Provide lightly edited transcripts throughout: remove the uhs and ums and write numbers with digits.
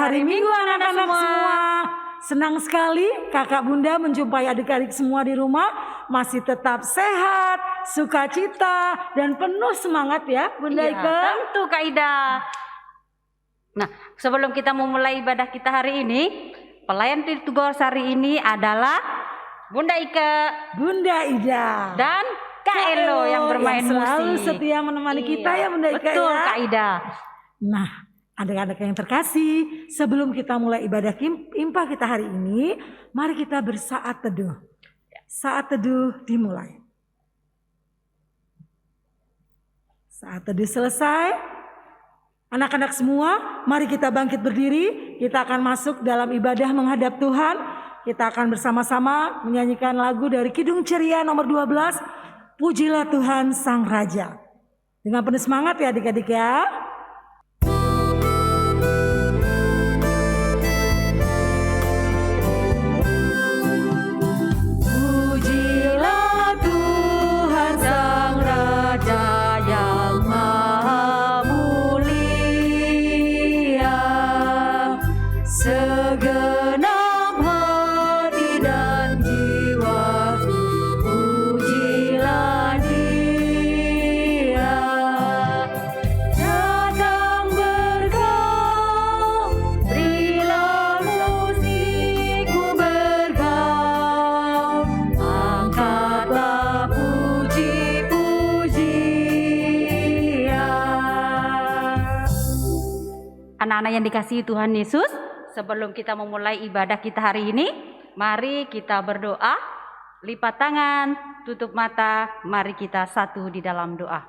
hari Minggu anak-anak semua. Senang sekali kakak bunda menjumpai adik-adik semua di rumah. Masih tetap sehat, sukacita, dan penuh semangat ya Bunda Ike. Tentu Kak Ida. Nah, sebelum kita memulai ibadah kita hari ini, pelayan Tirtugor hari ini adalah Bunda Ike, Bunda Ida, dan Kak Elo yang bermain yang selalu musik. setia menemani kita ya Bunda Ike. Betul ya. Kak Ida. Nah, adik-adik yang terkasih, sebelum kita mulai ibadah impa kita hari ini, mari kita bersaat teduh. Saat teduh dimulai. Saat teduh selesai, anak-anak semua, mari kita bangkit berdiri. Kita akan masuk dalam ibadah menghadap Tuhan. Kita akan bersama-sama menyanyikan lagu dari Kidung Ceria nomor 12, Pujilah Tuhan Sang Raja. Dengan penuh semangat ya adik-adik ya. Anak-anak yang dikasihi Tuhan Yesus, sebelum kita memulai ibadah kita hari ini, mari kita berdoa, lipat tangan, tutup mata, mari kita satu di dalam doa.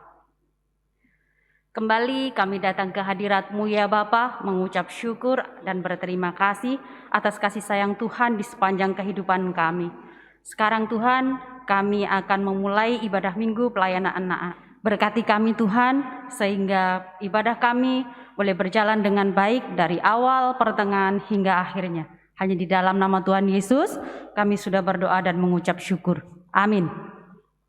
Kembali kami datang ke hadirat-Mu ya Bapa, mengucap syukur dan berterima kasih atas kasih sayang Tuhan di sepanjang kehidupan kami. Sekarang Tuhan, kami akan memulai ibadah minggu pelayanan anak. Berkati kami Tuhan, sehingga ibadah kami boleh berjalan dengan baik dari awal, pertengahan, hingga akhirnya. Hanya di dalam nama Tuhan Yesus, kami sudah berdoa dan mengucap syukur. Amin.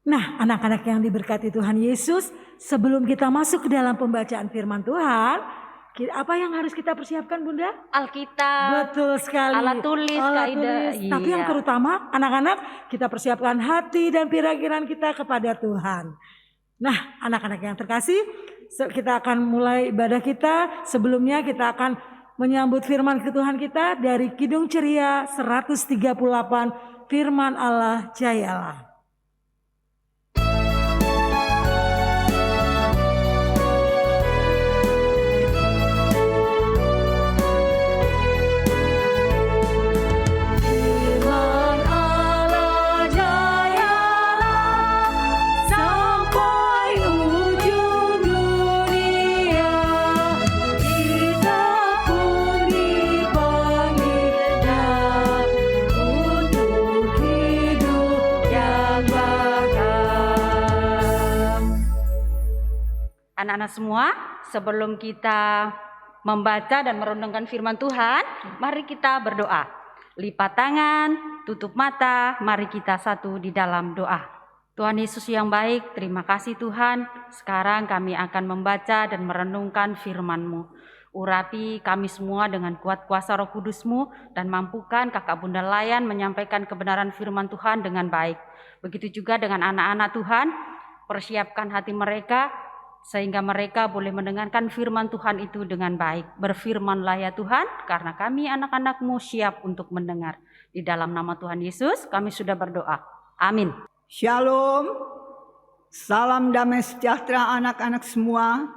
Nah, anak-anak yang diberkati Tuhan Yesus, sebelum kita masuk ke dalam pembacaan firman Tuhan, apa yang harus kita persiapkan Bunda? Alkitab. Betul sekali. Alat tulis, Alat Kak Ida. tulis. Tapi yang terutama, anak-anak, kita persiapkan hati dan pikiran kita kepada Tuhan. Nah, anak-anak yang terkasih, kita akan mulai ibadah kita. Sebelumnya kita akan menyambut firman Tuhan kita dari Kidung Ceria 138, Firman Allah Jayalah. Anak-anak semua, sebelum kita membaca dan merenungkan firman Tuhan, mari kita berdoa. Lipat tangan, tutup mata, mari kita satu di dalam doa. Tuhan Yesus yang baik, terima kasih Tuhan. Sekarang kami akan membaca dan merenungkan firman-Mu. Urapi kami semua dengan kuat kuasa Roh Kudus-Mu dan mampukan kakak bunda layan menyampaikan kebenaran firman Tuhan dengan baik. Begitu juga dengan anak-anak Tuhan, persiapkan hati mereka sehingga mereka boleh mendengarkan firman Tuhan itu dengan baik. Berfirmanlah ya Tuhan, karena kami anak-anak-Mu siap untuk mendengar. Di dalam nama Tuhan Yesus kami sudah berdoa. Amin. Shalom, salam damai sejahtera anak-anak semua.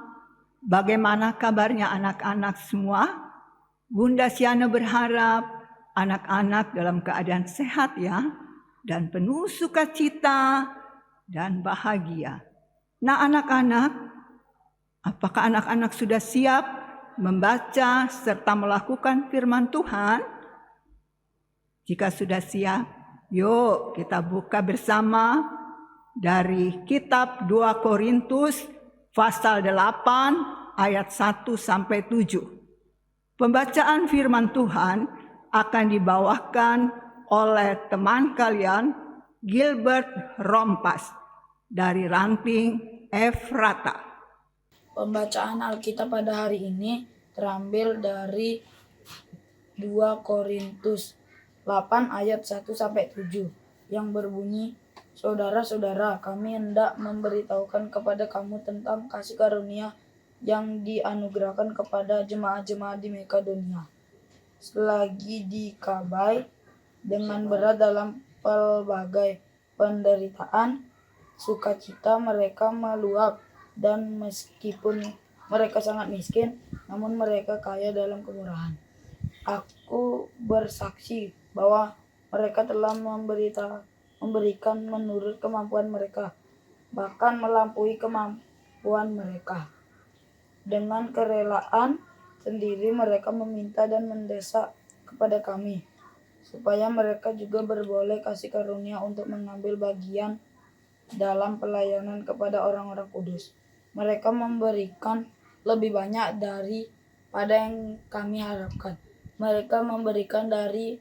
Bagaimana kabarnya anak-anak semua? Bunda Siana berharap anak-anak dalam keadaan sehat ya, dan penuh sukacita dan bahagia. Nah anak-anak, apakah anak-anak sudah siap membaca serta melakukan firman Tuhan? Jika sudah siap, yuk kita buka bersama dari kitab 2 Korintus pasal 8 ayat 1 sampai 7. Pembacaan firman Tuhan akan dibawakan oleh teman kalian Gilbert Rompas dari Ranting Efrata. Pembacaan Alkitab pada hari ini terambil dari 2 Korintus 8 ayat 1-7 yang berbunyi, "Saudara-saudara, kami hendak memberitahukan kepada kamu tentang kasih karunia yang dianugerahkan kepada jemaat-jemaat di Makedonia. Selagi di Kabai, dengan berat dalam pelbagai penderitaan, sukacita mereka meluap, dan meskipun mereka sangat miskin, namun mereka kaya dalam kemurahan. Aku bersaksi bahwa mereka telah memberikan menurut kemampuan mereka, bahkan melampaui kemampuan mereka. Dengan kerelaan sendiri mereka meminta dan mendesak kepada kami, supaya mereka juga berboleh kasih karunia untuk mengambil bagian dalam pelayanan kepada orang-orang kudus. Mereka memberikan lebih banyak daripada yang kami harapkan. Mereka memberikan dari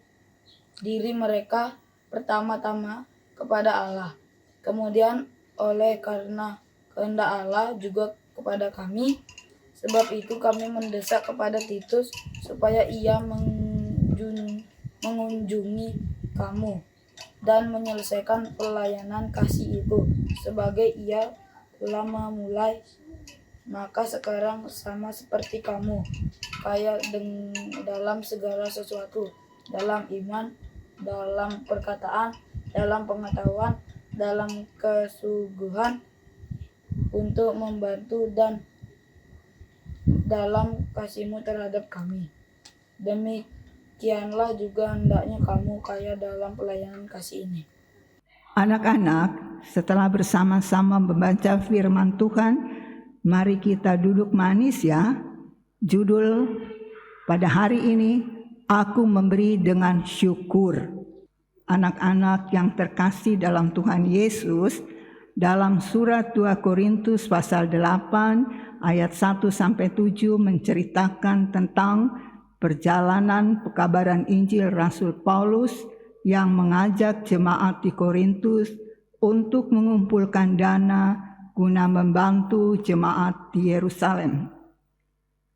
diri mereka pertama-tama kepada Allah, kemudian oleh karena kehendak Allah juga kepada kami. Sebab itu kami mendesak kepada Titus supaya ia mengunjungi kamu dan menyelesaikan pelayanan kasih itu, sebagai ia telah memulai. Maka sekarang sama seperti kamu, kaya dalam segala sesuatu, dalam iman, dalam perkataan, dalam pengetahuan, dalam kesungguhan, untuk membantu dan dalam kasihmu terhadap kami. Demikianlah juga hendaknya kamu kaya dalam pelayanan kasih ini." Anak-anak, setelah bersama-sama membaca firman Tuhan, mari kita duduk manis ya. Judul pada hari ini, Aku Memberi Dengan Syukur. Anak-anak yang terkasih dalam Tuhan Yesus, dalam surat 2 Korintus pasal 8 ayat 1-7 menceritakan tentang perjalanan pekabaran Injil Rasul Paulus yang mengajak jemaat di Korintus untuk mengumpulkan dana guna membantu jemaat di Yerusalem.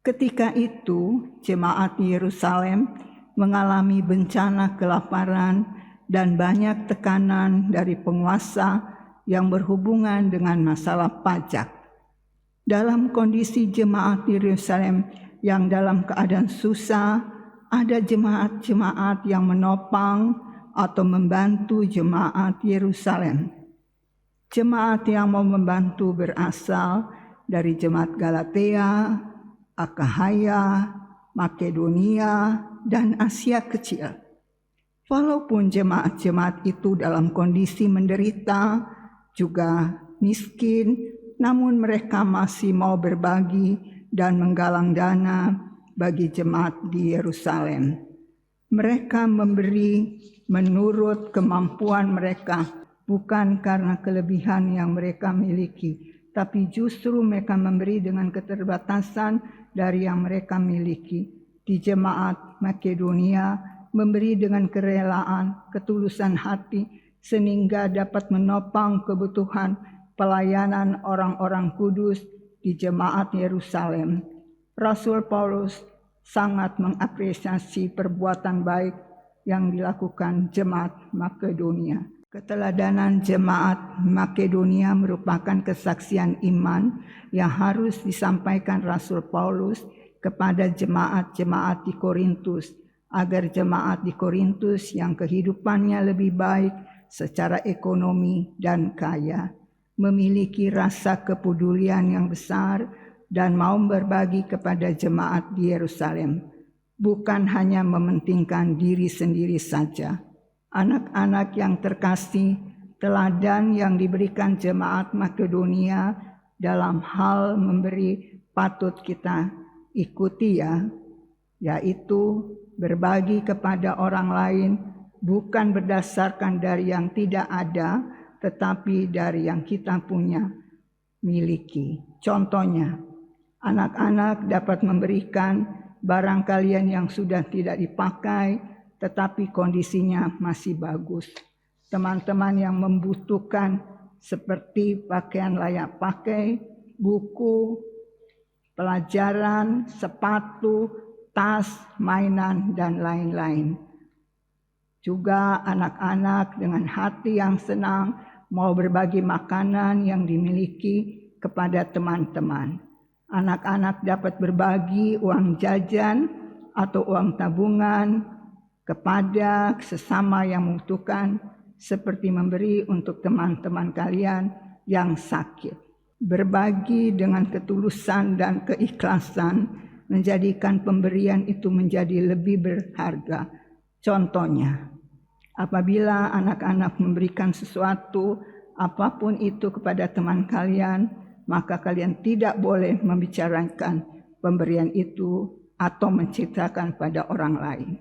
Ketika itu, jemaat di Yerusalem mengalami bencana kelaparan dan banyak tekanan dari penguasa yang berhubungan dengan masalah pajak. Dalam kondisi jemaat di Yerusalem yang dalam keadaan susah, ada jemaat-jemaat yang menopang atau membantu jemaat Yerusalem. Jemaat yang mau membantu berasal dari jemaat Galatia, Akahaya, Makedonia, dan Asia Kecil. Walaupun jemaat-jemaat itu dalam kondisi menderita, juga miskin, namun mereka masih mau berbagi dan menggalang dana bagi jemaat di Yerusalem. Mereka memberi menurut kemampuan mereka, bukan karena kelebihan yang mereka miliki, tapi justru mereka memberi dengan keterbatasan dari yang mereka miliki. Di jemaat Makedonia, memberi dengan kerelaan, ketulusan hati, sehingga dapat menopang kebutuhan pelayanan orang-orang kudus di jemaat Yerusalem. Rasul Paulus sangat mengapresiasi perbuatan baik yang dilakukan jemaat Makedonia. Keteladanan jemaat Makedonia merupakan kesaksian iman yang harus disampaikan Rasul Paulus kepada jemaat-jemaat di Korintus, agar jemaat di Korintus yang kehidupannya lebih baik secara ekonomi dan kaya, memiliki rasa kepedulian yang besar dan mau berbagi kepada jemaat di Yerusalem, bukan hanya mementingkan diri sendiri saja. Anak-anak yang terkasih, teladan yang diberikan jemaat Makedonia dalam hal memberi patut kita ikuti ya, yaitu berbagi kepada orang lain bukan berdasarkan dari yang tidak ada, tetapi dari yang kita punya, miliki. Contohnya, anak-anak dapat memberikan barang kalian yang sudah tidak dipakai, tetapi kondisinya masih bagus. Teman-teman yang membutuhkan seperti pakaian layak pakai, buku, pelajaran, sepatu, tas, mainan, dan lain-lain. Juga anak-anak dengan hati yang senang mau berbagi makanan yang dimiliki kepada teman-teman. Anak-anak dapat berbagi uang jajan atau uang tabungan kepada sesama yang membutuhkan, seperti memberi untuk teman-teman kalian yang sakit. Berbagi dengan ketulusan dan keikhlasan menjadikan pemberian itu menjadi lebih berharga. Contohnya, apabila anak-anak memberikan sesuatu, apapun itu kepada teman kalian, maka kalian tidak boleh membicarakan pemberian itu atau menceritakan pada orang lain.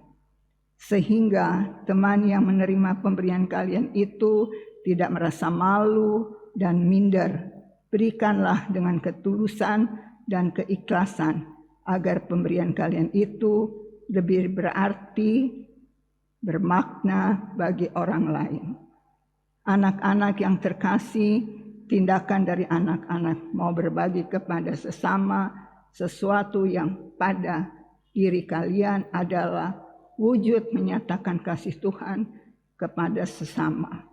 Sehingga teman yang menerima pemberian kalian itu tidak merasa malu dan minder. Berikanlah dengan ketulusan dan keikhlasan agar pemberian kalian itu lebih berarti, bermakna bagi orang lain. Anak-anak yang terkasih, tindakan dari anak-anak mau berbagi kepada sesama sesuatu yang pada diri kalian adalah wujud menyatakan kasih Tuhan kepada sesama.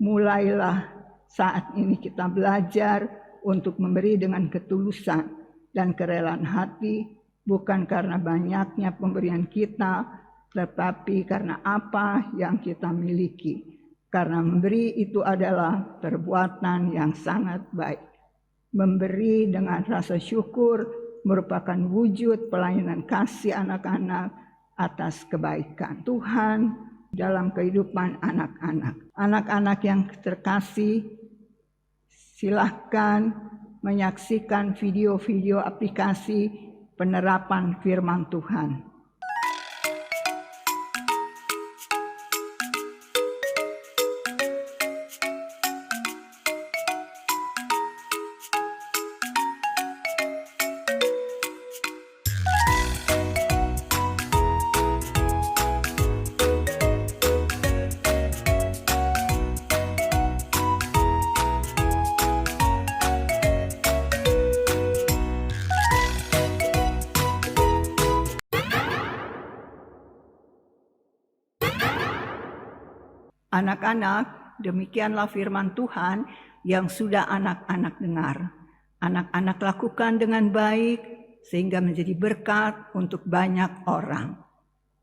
Mulailah saat ini kita belajar untuk memberi dengan ketulusan dan kerelaan hati, bukan karena banyaknya pemberian kita, tetapi karena apa yang kita miliki. Karena memberi itu adalah perbuatan yang sangat baik. Memberi dengan rasa syukur merupakan wujud pelayanan kasih anak-anak atas kebaikan Tuhan dalam kehidupan anak-anak. Anak-anak yang terkasih, silahkan menyaksikan video-video aplikasi penerapan firman Tuhan. Anak-anak, demikianlah firman Tuhan yang sudah anak-anak dengar. Anak-anak lakukan dengan baik sehingga menjadi berkat untuk banyak orang.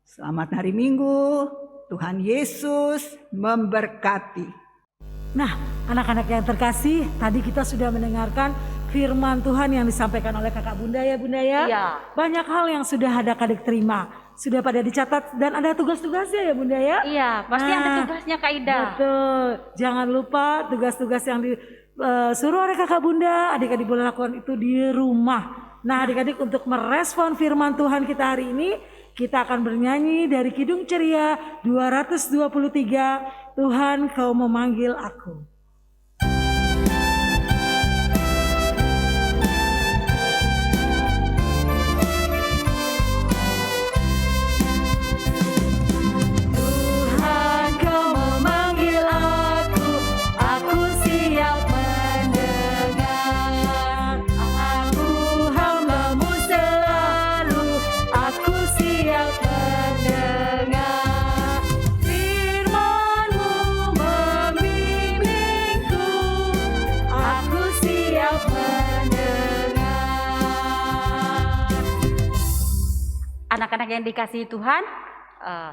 Selamat hari Minggu, Tuhan Yesus memberkati. Nah, anak-anak yang terkasih, tadi kita sudah mendengarkan firman Tuhan yang disampaikan oleh kakak Bunda ya Bunda ya. Iya. Banyak hal yang sudah adik-adik terima. Sudah pada dicatat dan ada tugas-tugasnya ya Bunda ya. Iya, pasti ada Nah, tugasnya Kak Ida. Betul. Jangan lupa tugas-tugas yang disuruh oleh kakak Bunda, adik-adik boleh lakukan itu di rumah. Nah adik-adik, untuk merespon firman Tuhan kita hari ini, kita akan bernyanyi dari Kidung Ceria 223, Tuhan Kau Memanggil Aku. Anak-anak yang dikasihi Tuhan,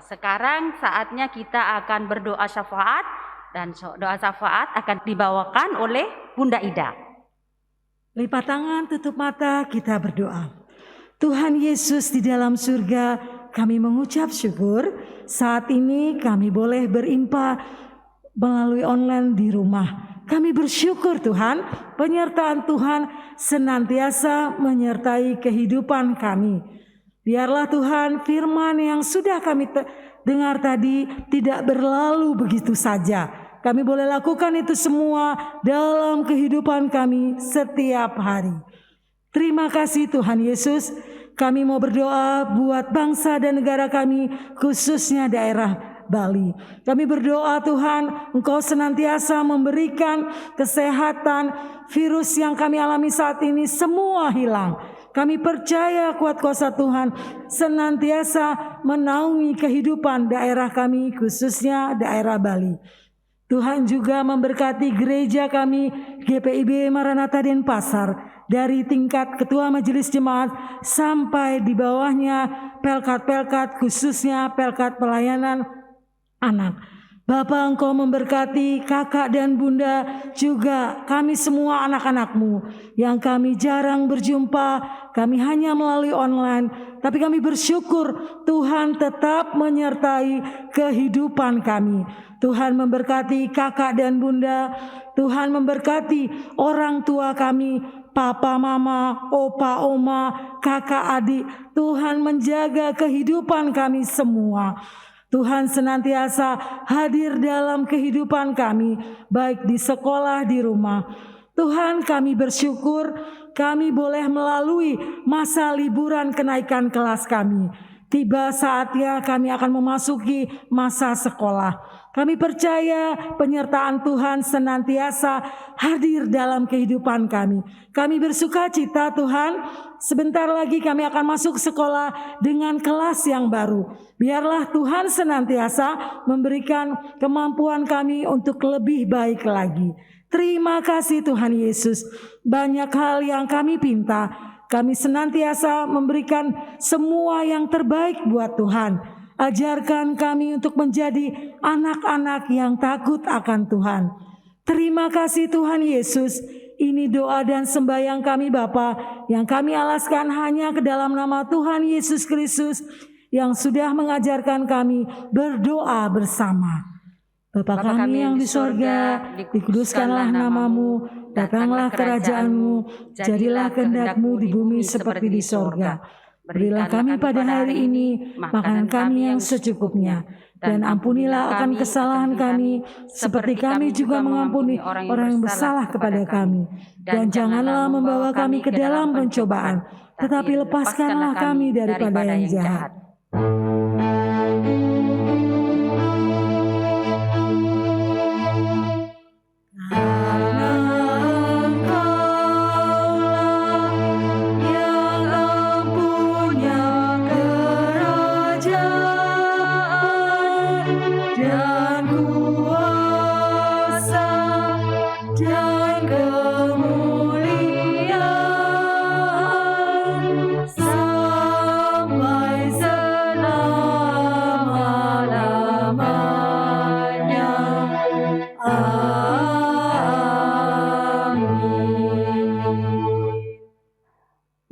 sekarang saatnya kita akan berdoa syafaat, dan doa syafaat akan dibawakan oleh Bunda Ida. Lipat tangan, tutup mata, kita berdoa. Tuhan Yesus di dalam surga, kami mengucap syukur saat ini kami boleh berinfak melalui online di rumah. Kami bersyukur Tuhan, penyertaan Tuhan senantiasa menyertai kehidupan kami. Biarlah Tuhan firman yang sudah kami dengar tadi tidak berlalu begitu saja. Kami boleh lakukan itu semua dalam kehidupan kami setiap hari. Terima kasih Tuhan Yesus. Kami mau berdoa buat bangsa dan negara kami, khususnya daerah Bali. Kami berdoa Tuhan, Engkau senantiasa memberikan kesehatan, virus yang kami alami saat ini semua hilang. Kami percaya kuat kuasa Tuhan senantiasa menaungi kehidupan daerah kami, khususnya daerah Bali. Tuhan juga memberkati gereja kami GPIB Maranatha Denpasar, dari tingkat ketua majelis jemaat sampai di bawahnya pelkat-pelkat, khususnya pelkat pelayanan anak. Bapa, Engkau memberkati kakak dan bunda, juga kami semua anak-anak-Mu yang kami jarang berjumpa, kami hanya melalui online, tapi kami bersyukur Tuhan tetap menyertai kehidupan kami. Tuhan memberkati kakak dan bunda, Tuhan memberkati orang tua kami, papa, mama, opa, oma, kakak, adik. Tuhan menjaga kehidupan kami semua. Tuhan senantiasa hadir dalam kehidupan kami, baik di sekolah, di rumah. Tuhan, kami bersyukur kami boleh melalui masa liburan kenaikan kelas kami. Tiba saatnya kami akan memasuki masa sekolah. Kami percaya penyertaan Tuhan senantiasa hadir dalam kehidupan kami. Kami bersuka cita Tuhan, sebentar lagi kami akan masuk sekolah dengan kelas yang baru. Biarlah Tuhan senantiasa memberikan kemampuan kami untuk lebih baik lagi. Terima kasih Tuhan Yesus. Banyak hal yang kami pinta, kami senantiasa memberikan semua yang terbaik buat Tuhan. Ajarkan kami untuk menjadi anak-anak yang takut akan Tuhan. Terima kasih Tuhan Yesus. Ini doa dan sembahyang kami Bapa, yang kami alaskan hanya ke dalam nama Tuhan Yesus Kristus yang sudah mengajarkan kami berdoa bersama. Bapa kami yang di sorga, dikuduskanlah namamu, datanglah kerajaan-Mu, jadilah kehendak-Mu di bumi seperti di sorga. Berilah kami pada hari ini makanan kami yang secukupnya, dan ampunilah akan kesalahan kami, seperti kami juga mengampuni orang yang bersalah kepada kami. Dan janganlah membawa kami ke dalam pencobaan, tetapi lepaskanlah kami daripada yang jahat.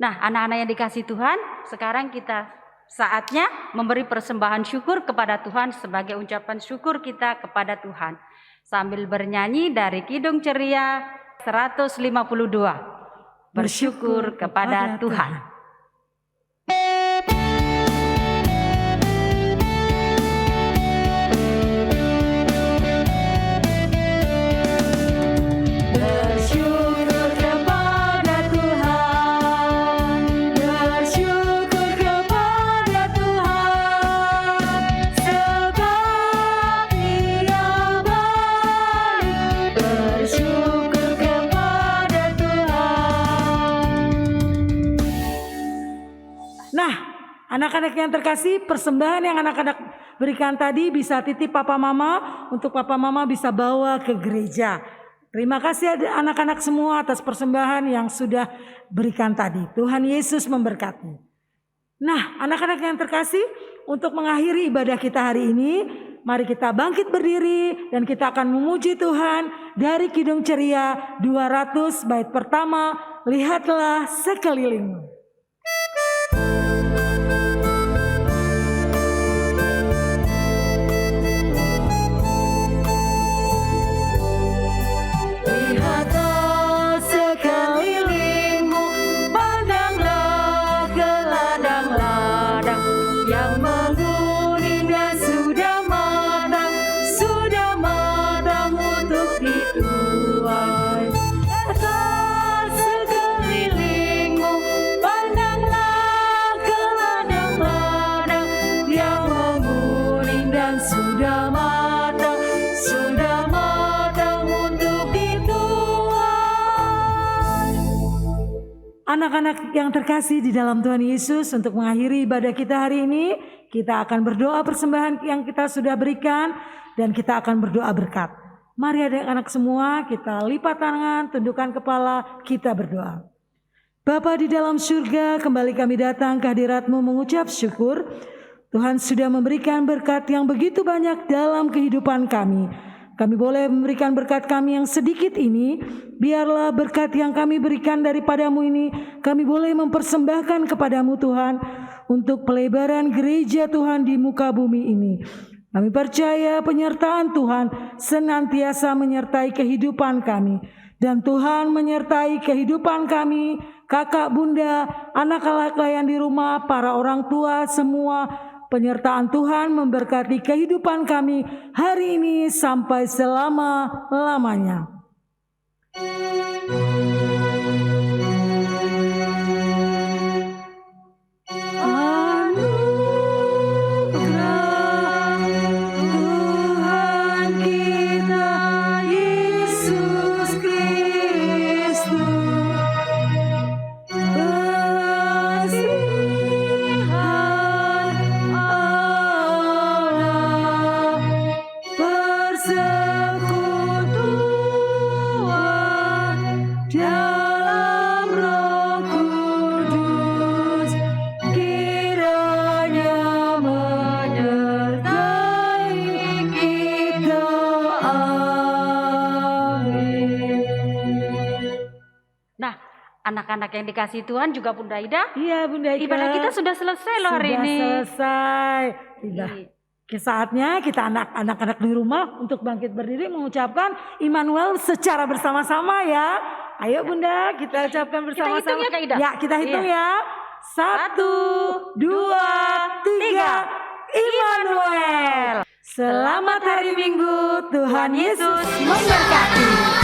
Nah, anak-anak yang dikasihi Tuhan, sekarang kita saatnya memberi persembahan syukur kepada Tuhan sebagai ucapan syukur kita kepada Tuhan. Sambil bernyanyi dari Kidung Ceria 152. Bersyukur kepada Tuhan. Anak-anak yang terkasih, persembahan yang anak-anak berikan tadi bisa titip papa mama, untuk papa mama bisa bawa ke gereja. Terima kasih anak-anak semua atas persembahan yang sudah berikan tadi. Tuhan Yesus memberkati. Nah, anak-anak yang terkasih, untuk mengakhiri ibadah kita hari ini, mari kita bangkit berdiri dan kita akan memuji Tuhan dari Kidung Ceria 200 bait pertama, lihatlah sekelilingmu. Anak-anak yang terkasih di dalam Tuhan Yesus, untuk mengakhiri ibadah kita hari ini, kita akan berdoa persembahan yang kita sudah berikan dan kita akan berdoa berkat. Mari anak-anak semua, kita lipat tangan, tundukkan kepala, kita berdoa. Bapa di dalam surga, kembali kami datang ke hadirat-Mu mengucap syukur. Tuhan sudah memberikan berkat yang begitu banyak dalam kehidupan kami. Kami boleh memberikan berkat kami yang sedikit ini. Biarlah berkat yang kami berikan daripada-Mu ini, kami boleh mempersembahkan kepada-Mu Tuhan, untuk pelebaran gereja Tuhan di muka bumi ini. Kami percaya penyertaan Tuhan senantiasa menyertai kehidupan kami. Dan Tuhan menyertai kehidupan kami, kakak, bunda, anak-anak yang di rumah, para orang tua semua. Penyertaan Tuhan memberkati kehidupan kami hari ini sampai selama-lamanya. Anak-anak yang dikasih Tuhan juga Bunda Ida. Iya Bunda Ida. Ibadah kita sudah selesai loh hari ini. Sudah selesai. Tidak. Saatnya kita anak-anak di rumah untuk bangkit berdiri mengucapkan Immanuel secara bersama-sama ya. Ayo Bunda, kita ucapkan bersama-sama. Kita hitung ya Kak Ida? Ya, kita hitung ya. 1, 2, 3. Immanuel. Selamat hari Minggu. Tuhan Yesus memberkati.